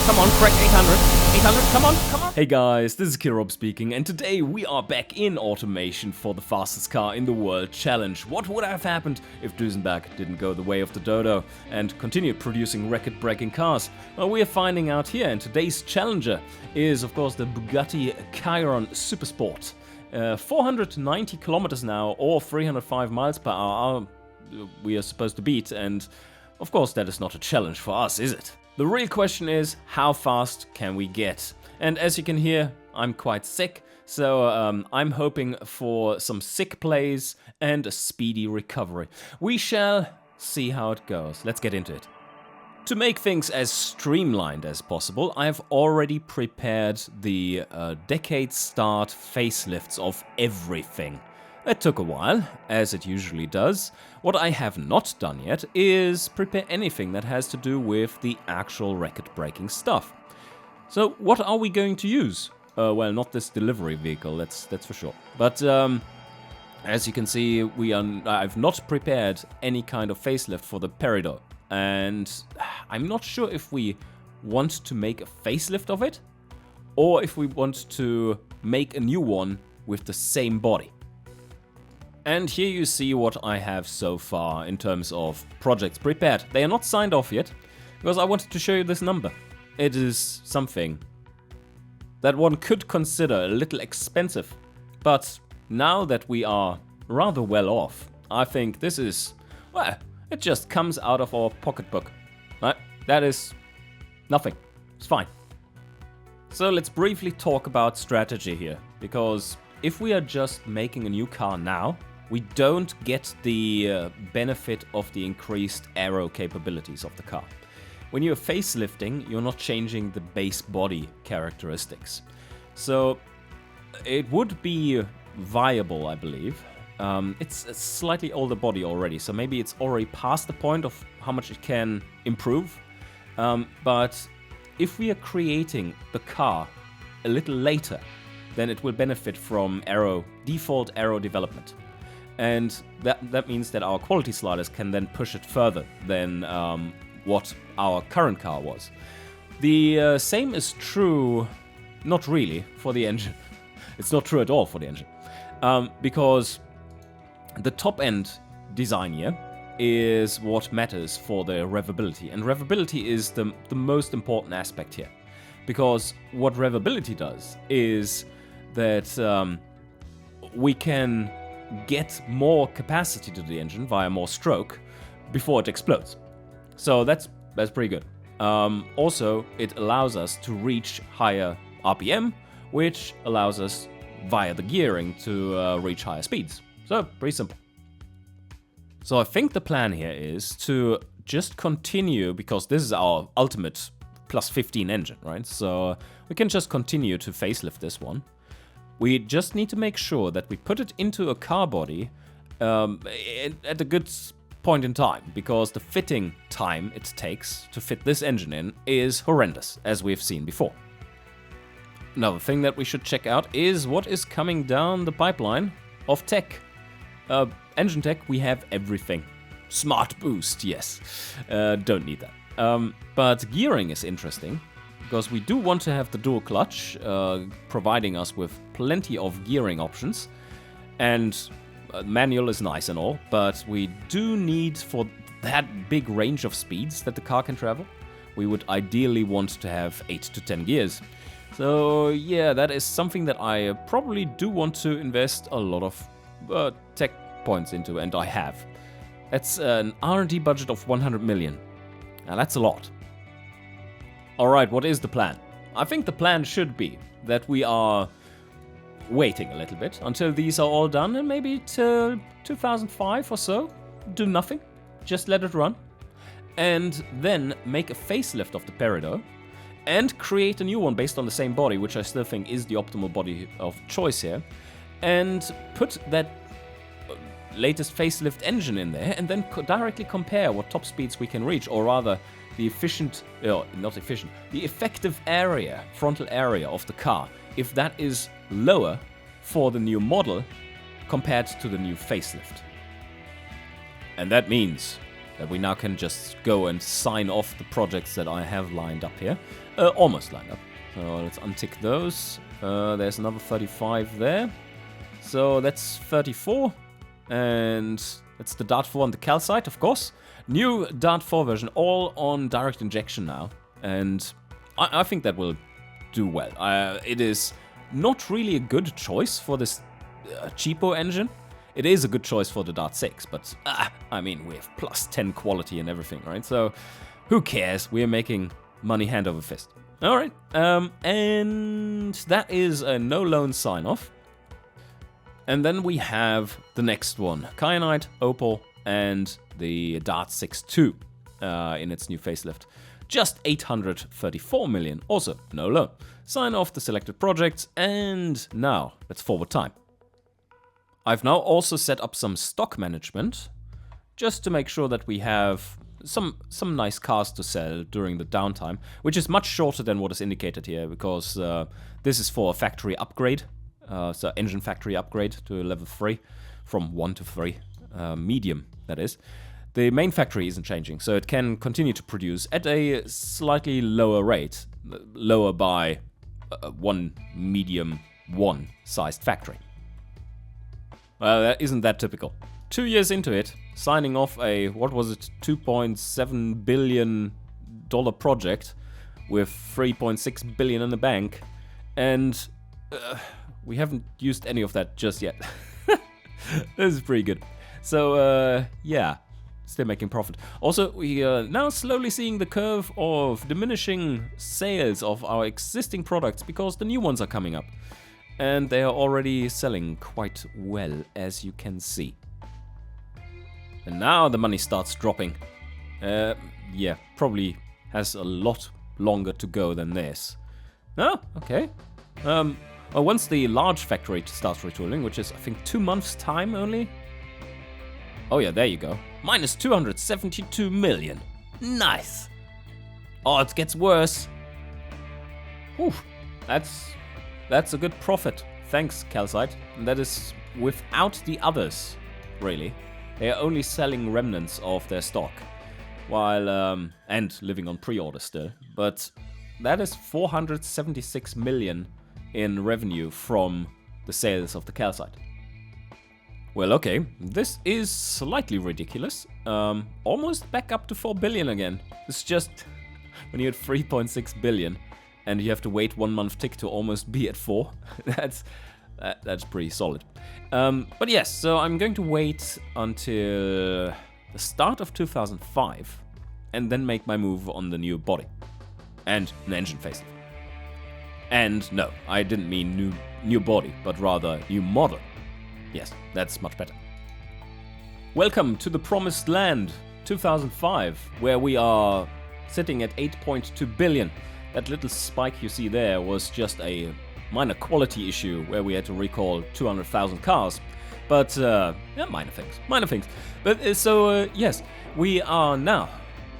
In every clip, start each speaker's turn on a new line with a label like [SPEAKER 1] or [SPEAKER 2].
[SPEAKER 1] Come on, crack 800. 800, come on, come on.
[SPEAKER 2] Hey guys, this is Kirob speaking, and today we are back in automation for the fastest car in the world challenge. What would have happened if Duesenberg didn't go the way of the dodo and continued producing record-breaking cars? Well, we are finding out here, and today's challenger is, of course, the Bugatti Chiron Supersport. 490 kilometers now, or 305 miles per hour, we are supposed to beat, and of course that is not a challenge for us, is it? The real question is, how fast can we get? And as you can hear, I'm quite sick, so I'm hoping for some sick plays and a speedy recovery. We shall see how it goes. Let's get into it. To make things as streamlined as possible, I've already prepared the decade start facelifts of everything. It took a while, as it usually does. What I have not done yet is prepare anything that has to do with the actual record-breaking stuff. So what are we going to use? Well, not this delivery vehicle, that's for sure. But as you can see, I've not prepared any kind of facelift for the Peridot. And I'm not sure if we want to make a facelift of it, or if we want to make a new one with the same body. And here you see what I have so far in terms of projects prepared. They are not signed off yet, because I wanted to show you this number. It is something that one could consider a little expensive, but now that we are rather well off, I think this is, well, it just comes out of our pocketbook. Right? That is nothing. It's fine. So let's briefly talk about strategy here, because if we are just making a new car now, we don't get the benefit of the increased aero capabilities of the car. When you're facelifting, you're not changing the base body characteristics. So it would be viable, I believe. It's a slightly older body already, so maybe it's already past the point of how much it can improve. But if we are creating the car a little later, then it will benefit from default aero development. And that means that our quality sliders can then push it further than what our current car was. The same is true, not really, for the engine. It's not true at all for the engine. Because the top-end design here is what matters for the revability. And revability is the most important aspect here. Because what revability does is that we can get more capacity to the engine via more stroke before it explodes. So that's pretty good. Also, it allows us to reach higher RPM, which allows us via the gearing to reach higher speeds. So pretty simple. So I think the plan here is to just continue, because this is our ultimate plus 15 engine, right? So we can just continue to facelift this one. We just need to make sure that we put it into a car body at a good point in time, because the fitting time it takes to fit this engine in is horrendous, as we've seen before. Another thing that we should check out is what is coming down the pipeline of tech. Engine tech, we have everything. Smart boost, yes. Don't need that. But gearing is interesting, because we do want to have the dual clutch, providing us with plenty of gearing options. And manual is nice and all, but we do need, for that big range of speeds that the car can travel, we would ideally want to have 8 to 10 gears. So yeah, that is something that I probably do want to invest a lot of tech points into, and I have. That's an R&D budget of 100 million. Now that's a lot. Alright, what is the plan? I think the plan should be that we are waiting a little bit until these are all done, and maybe till 2005 or so, do nothing, just let it run, and then make a facelift of the Peridot, and create a new one based on the same body, which I still think is the optimal body of choice here, and put that latest facelift engine in there, and then directly compare what top speeds we can reach, or rather the effective area, frontal area of the car, if that is lower for the new model compared to the new facelift. And that means that we now can just go and sign off the projects that I have lined up here. Almost lined up. So let's untick those. There's another 35 there. So that's 34. And that's the Dart 4 on the calcite, of course. New Dart 4 version, all on direct injection now. And I think that will do well. It is not really a good choice for this cheapo engine. It is a good choice for the Dart 6, but I mean, we have plus 10 quality and everything, right? So who cares? We are making money hand over fist. All right, and that is a no loan sign-off. And then we have the next one, Kyanite, Opal, and the Dart 6 II in its new facelift. Just 834 million, also no loan. Sign off the selected projects, and now let's forward time. I've now also set up some stock management, just to make sure that we have some nice cars to sell during the downtime, which is much shorter than what is indicated here, because this is for a factory upgrade, so engine factory upgrade to level 3, from 1 to 3, medium, that is. The main factory isn't changing, so it can continue to produce at a slightly lower rate, lower by one medium 1 sized factory. Well, that isn't that typical. 2 years into it, signing off a, what was it, $2.7 billion project with $3.6 billion in the bank, and we haven't used any of that just yet. This is pretty good. So, yeah, still making profit. Also, we are now slowly seeing the curve of diminishing sales of our existing products because the new ones are coming up. And they are already selling quite well, as you can see. And now the money starts dropping. Yeah, probably has a lot longer to go than this. Oh, okay. Well, once the large factory starts retooling, which is, I think, 2 months' time only. Oh yeah, there you go. Minus 272 million. Nice. Oh, it gets worse. Whew, that's a good profit. Thanks, Calcite. And that is without the others, really. They are only selling remnants of their stock, while and living on pre-order still. But that is 476 million in revenue from the sales of the calcite. Well, okay, this is slightly ridiculous. Almost back up to 4 billion again. It's just when you had 3.6 billion and you have to wait 1 month tick to almost be at 4. That's pretty solid. But yes, so I'm going to wait until the start of 2005 and then make my move on the new body and an engine facelift. And no, I didn't mean new body, but rather new model. Yes, that's much better. Welcome to the Promised Land 2005, where we are sitting at 8.2 billion. That little spike you see there was just a minor quality issue where we had to recall 200,000 cars. But, yeah, minor things. But, so, yes, we are now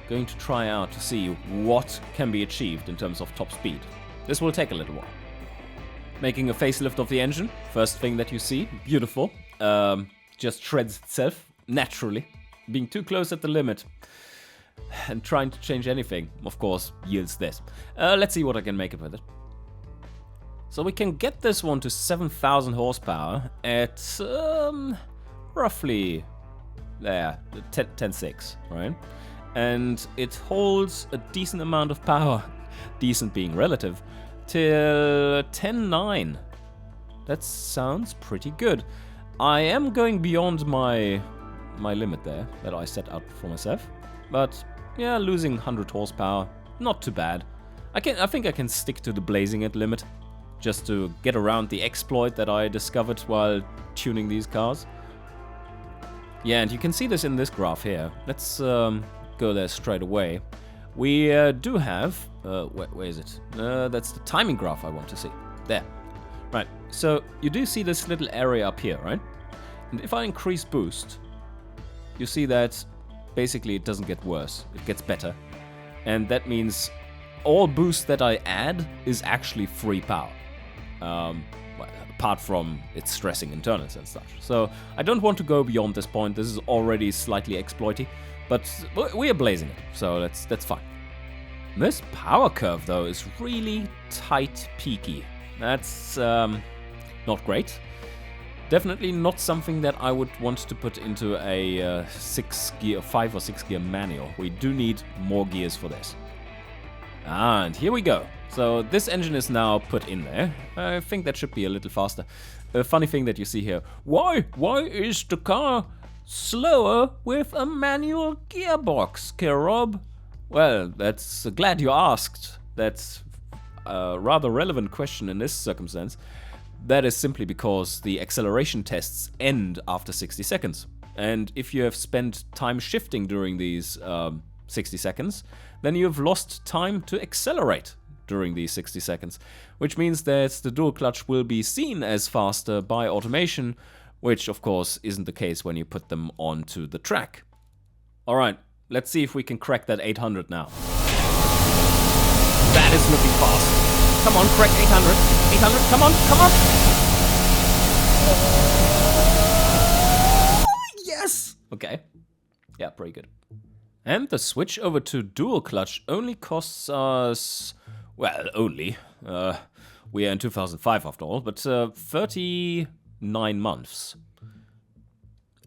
[SPEAKER 2] going to try out to see what can be achieved in terms of top speed. This will take a little while. Making a facelift of the engine, first thing that you see, beautiful. Just shreds itself, naturally. Being too close at the limit and trying to change anything, of course, yields this. Let's see what I can make with it. So we can get this one to 7,000 horsepower at roughly there, 10.6, right? And it holds a decent amount of power, decent being relative, till 10.9. That sounds pretty good. I am going beyond my limit there that I set out for myself, but yeah, losing 100 horsepower, not too bad. I think I can stick to the blazing it limit, just to get around the exploit that I discovered while tuning these cars. Yeah, and you can see this in this graph here. Let's go there straight away. We do have, where is it? That's the timing graph I want to see. There. Right, so you do see this little area up here, right? And if I increase boost, you see that basically it doesn't get worse, it gets better. And that means all boost that I add is actually free power. Well, apart from its stressing internals and such. So I don't want to go beyond this point. This is already slightly exploity, but we are blazing it, so that's fine. This power curve, though, is really tight peaky. That's not great. Definitely not something that I would want to put into a 5 or 6 gear manual. We do need more gears for this. And here we go. So this engine is now put in there. I think that should be a little faster. A funny thing that you see here. Why is the car slower with a manual gearbox, Kerob? Well, that's glad you asked. That's a rather relevant question in this circumstance. That is simply because the acceleration tests end after 60 seconds. And if you have spent time shifting during these 60 seconds, then you have lost time to accelerate during these 60 seconds. Which means that the dual clutch will be seen as faster by automation, which of course isn't the case when you put them onto the track. Alright, let's see if we can crack that 800 now.
[SPEAKER 1] That is looking fast. Come on, crack 800. 800, come on, come on.
[SPEAKER 2] Yes! Okay. Yeah, pretty good. And the switch over to dual clutch only costs us, well, only. We are in 2005 after all, but 39 months.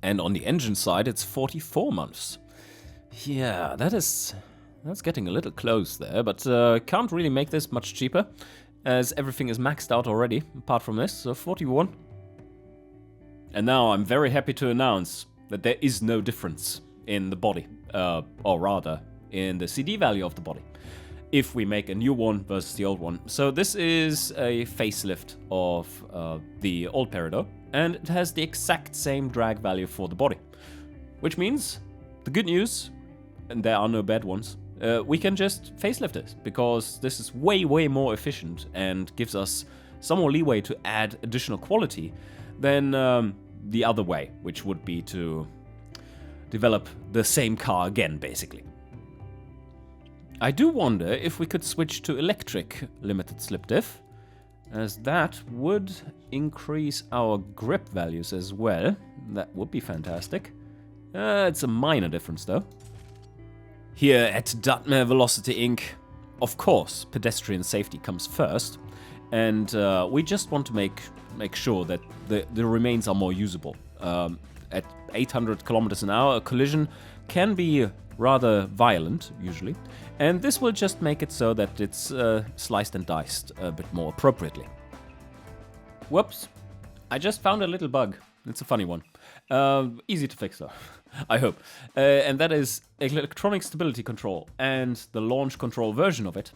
[SPEAKER 2] And on the engine side, it's 44 months. Yeah, that's getting a little close there, but can't really make this much cheaper, as everything is maxed out already, apart from this, so 41. And now I'm very happy to announce that there is no difference in the body, or rather, in the CD value of the body, if we make a new one versus the old one. So this is a facelift of the old Peridot, and it has the exact same drag value for the body. Which means, the good news, and there are no bad ones, we can just facelift this, because this is way more efficient and gives us some more leeway to add additional quality than the other way, which would be to develop the same car again, basically. I do wonder if we could switch to electric limited slip diff, as that would increase our grip values as well. That would be fantastic. It's a minor difference though. Here at Dutmer Velocity Inc., of course, pedestrian safety comes first, and we just want to make sure that the remains are more usable. At 800 kilometers an hour, a collision can be rather violent, usually, and this will just make it so that it's sliced and diced a bit more appropriately. Whoops, I just found a little bug. It's a funny one. Easy to fix though, I hope. And that is electronic stability control and the launch control version of it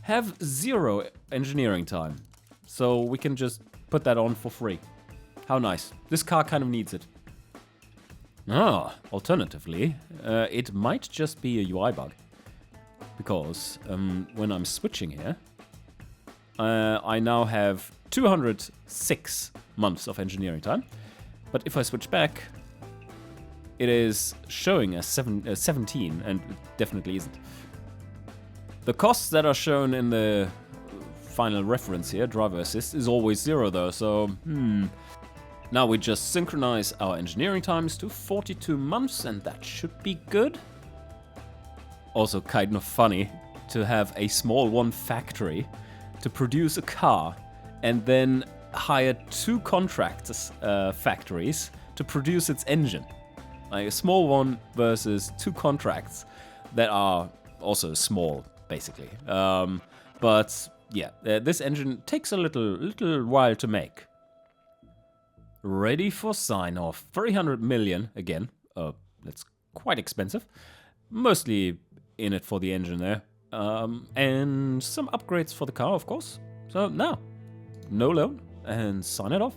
[SPEAKER 2] have 0 engineering time. So we can just put that on for free. How nice. This car kind of needs it. Alternatively, it might just be a UI bug. Because when I'm switching here, I now have 206 months of engineering time. But if I switch back, it is showing as 17, and it definitely isn't. The costs that are shown in the final reference here, driver assist, is always 0 though, so Now we just synchronize our engineering times to 42 months, and that should be good. Also kind of funny to have a small one factory to produce a car and then hire 2 contractors factories to produce its engine. Like a small one versus 2 contracts that are also small, basically. But yeah, this engine takes a little while to make. Ready for sign off. 300 million again. That's quite expensive. Mostly in it for the engine there. And some upgrades for the car, of course. So now, no loan and sign it off.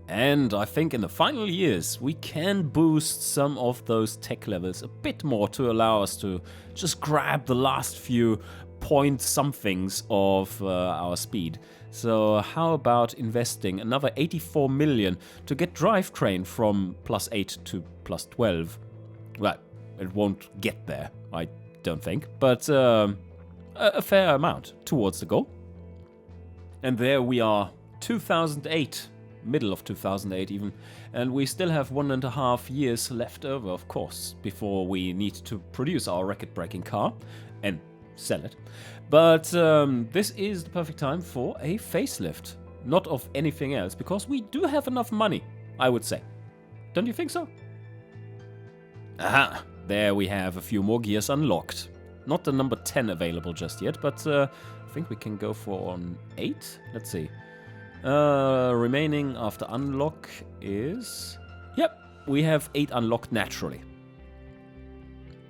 [SPEAKER 2] And I think in the final years, we can boost some of those tech levels a bit more to allow us to just grab the last few point somethings of our speed. So how about investing another 84 million to get drivetrain from +8 to +12? Well, it won't get there, I don't think, but a fair amount towards the goal. And there we are, 2008. Middle of 2008 even, and we still have 1.5 years left over, of course, before we need to produce our record-breaking car, and sell it. But this is the perfect time for a facelift. Not of anything else, because we do have enough money, I would say. Don't you think so? Aha! There we have a few more gears unlocked. Not the number 10 available just yet, but I think we can go for an 8. Let's see. Remaining after unlock is... Yep, we have 8 unlocked naturally.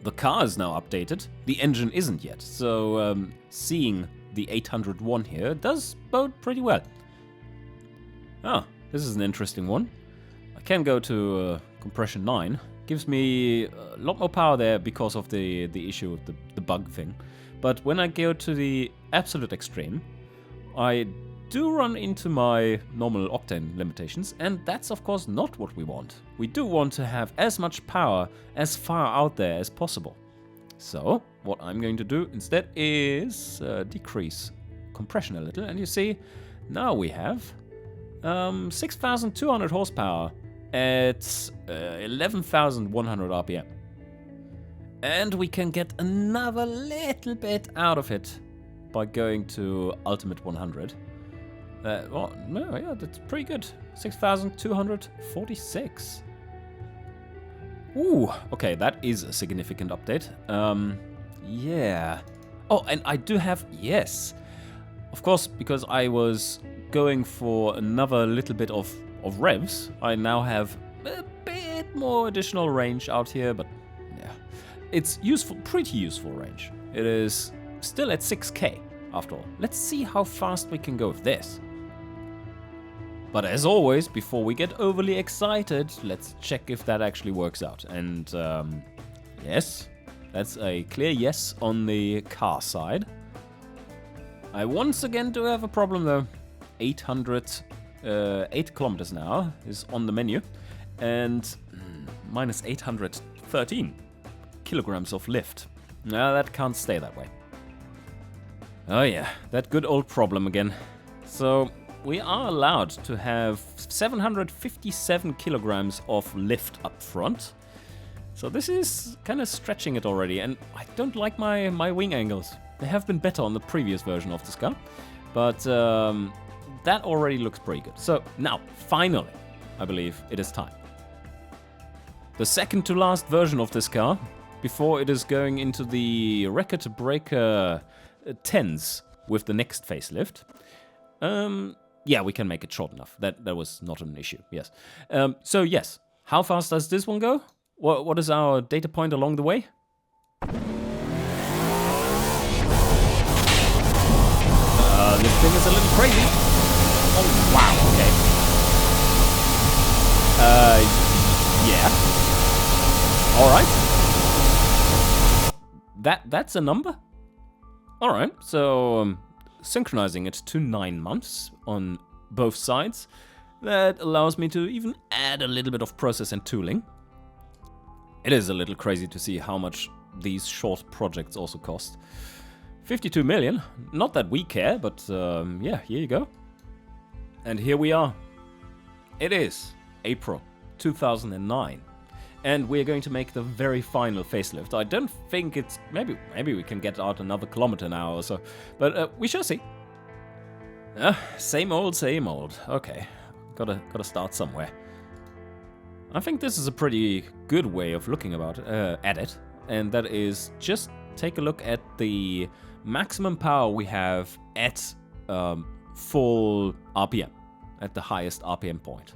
[SPEAKER 2] The car is now updated. The engine isn't yet, so seeing the 801 here does bode pretty well. Ah, this is an interesting one. I can go to compression 9. Gives me a lot more power there because of the issue with the bug thing. But when I go to the absolute extreme, I do run into my normal octane limitations, and that's of course not what we want. We do want to have as much power as far out there as possible. So what I'm going to do instead is decrease compression a little, and you see now we have 6,200 horsepower at 11,100 RPM. And we can get another little bit out of it by going to Ultimate 100. Well, no, yeah, that's pretty good. 6,246. Ooh, okay, that is a significant update. Yeah. Oh, and I do have, yes. Of course, because I was going for another little bit of revs, I now have a bit more additional range out here, but yeah. It's useful, pretty useful range. It is still at 6k, after all. Let's see how fast we can go with this. But as always, before we get overly excited, let's check if that actually works out. And yes, that's a clear yes on the car side. I once again do have a problem though. 8 kilometers an hour is on the menu, and minus 813 kilograms of lift. No, that can't stay that way. Oh yeah, that good old problem again. So we are allowed to have 757 kilograms of lift up front. So this is kind of stretching it already, and I don't like my wing angles. They have been better on the previous version of this car, but that already looks pretty good. So now, finally, I believe it is time. The second to last version of this car, before it is going into the record breaker 10s with the next facelift. Yeah, we can make it short enough. That was not an issue, yes. So yes, how fast does this one go? What is our data point along the way? This thing is a little crazy. Oh, wow, okay. Yeah. Alright. That's a number? Alright, so synchronizing it to 9 months on both sides. That allows me to even add a little bit of process and tooling. It is a little crazy to see how much these short projects also cost. 52 million, not that we care, but yeah, here you go. And here we are. It is April 2009. And we're going to make the very final facelift. I don't think it's... Maybe we can get out another kilometer now or so. But we shall see. Same old, same old. Okay, gotta start somewhere. I think this is a pretty good way of looking at it. And that is just take a look at the maximum power we have at full RPM, at the highest RPM point.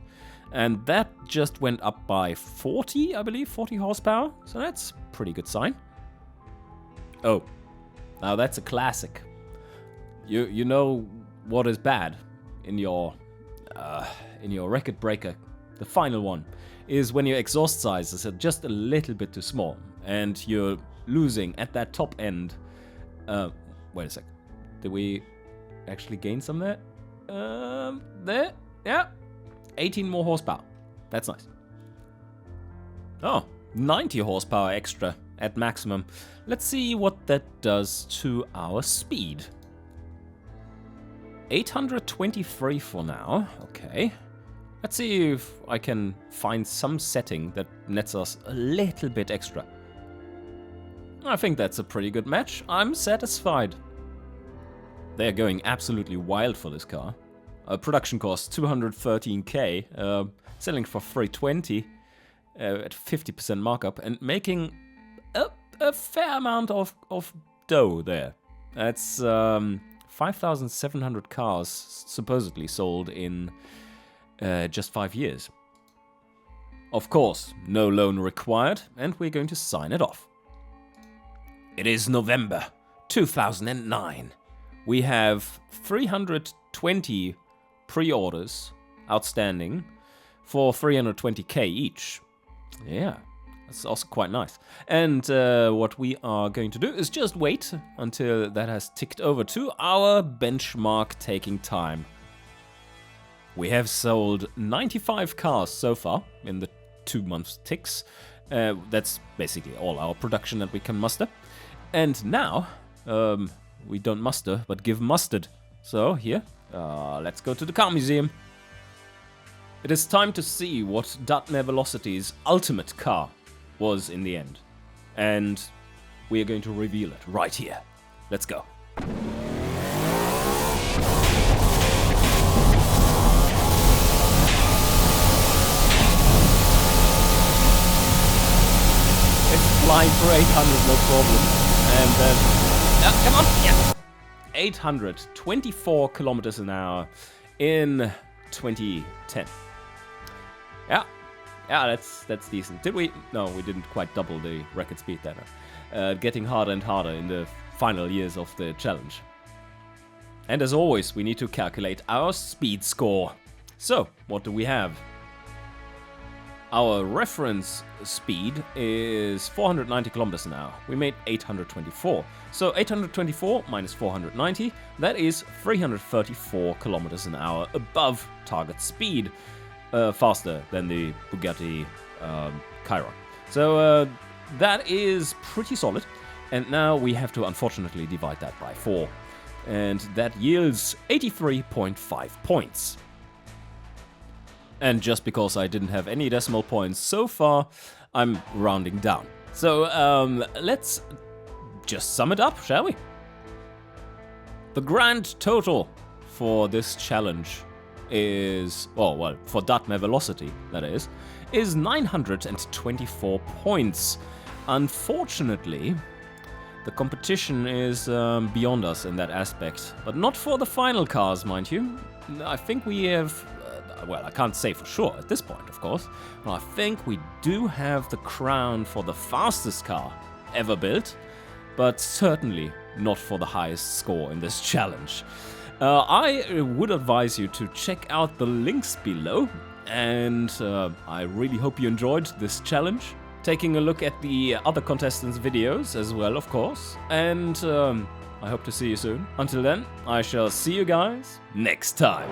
[SPEAKER 2] And that just went up by 40, I believe, 40 horsepower. So that's a pretty good sign. Oh, now that's a classic. You know what is bad in your record breaker, the final one, is when your exhaust sizes are just a little bit too small and you're losing at that top end. Wait a sec. Did we actually gain some there? There? Yeah. 18 more horsepower. That's nice. Oh, 90 horsepower extra at maximum. Let's see what that does to our speed. 823 for now. Okay. Let's see if I can find some setting that nets us a little bit extra. I think that's a pretty good match. I'm satisfied. They're going absolutely wild for this car. Production cost 213k, selling for 320 at 50% markup, and making a fair amount of dough there. That's 5,700 cars supposedly sold in just 5 years. Of course, no loan required, and we're going to sign it off. It is November 2009. We have 320 pre-orders outstanding for 320k each. Yeah, that's also quite nice. And what we are going to do is just wait until that has ticked over to our benchmark taking time. We have sold 95 cars so far in the 2 months ticks. That's basically all our production that we can muster. And now, we don't muster, but give mustard. So here, let's go to the car museum. It is time to see what Duesenberg Velocity's ultimate car was in the end. And we are going to reveal it right here. Let's go. It's flying for 800, no problem. And then, come on, yes! 824 kilometers an hour in 2010. Yeah, that's decent. Did we? No, we didn't quite double the record speed there. Getting harder and harder in the final years of the challenge. And as always, we need to calculate our speed score. So, what do we have? Our reference speed is 490 kilometers an hour. We made 824. So 824 minus 490, that is 334 kilometers an hour above target speed. Faster than the Bugatti Chiron. So that is pretty solid. And now we have to unfortunately divide that by 4. And that yields 83.5 points. And just because I didn't have any decimal points so far, I'm rounding down. So let's just sum it up, shall we? The grand total for this challenge is, well, for Duesenberg Velocity, that is 924 points. Unfortunately, the competition is beyond us in that aspect, but not for the final cars, mind you. I think we have, well, I can't say for sure at this point, of course, but I think we do have the crown for the fastest car ever built, but certainly not for the highest score in this challenge. I would advise you to check out the links below, and I really hope you enjoyed this challenge. Taking a look at the other contestants' videos as well, of course, and I hope to see you soon. Until then, I shall see you guys next time.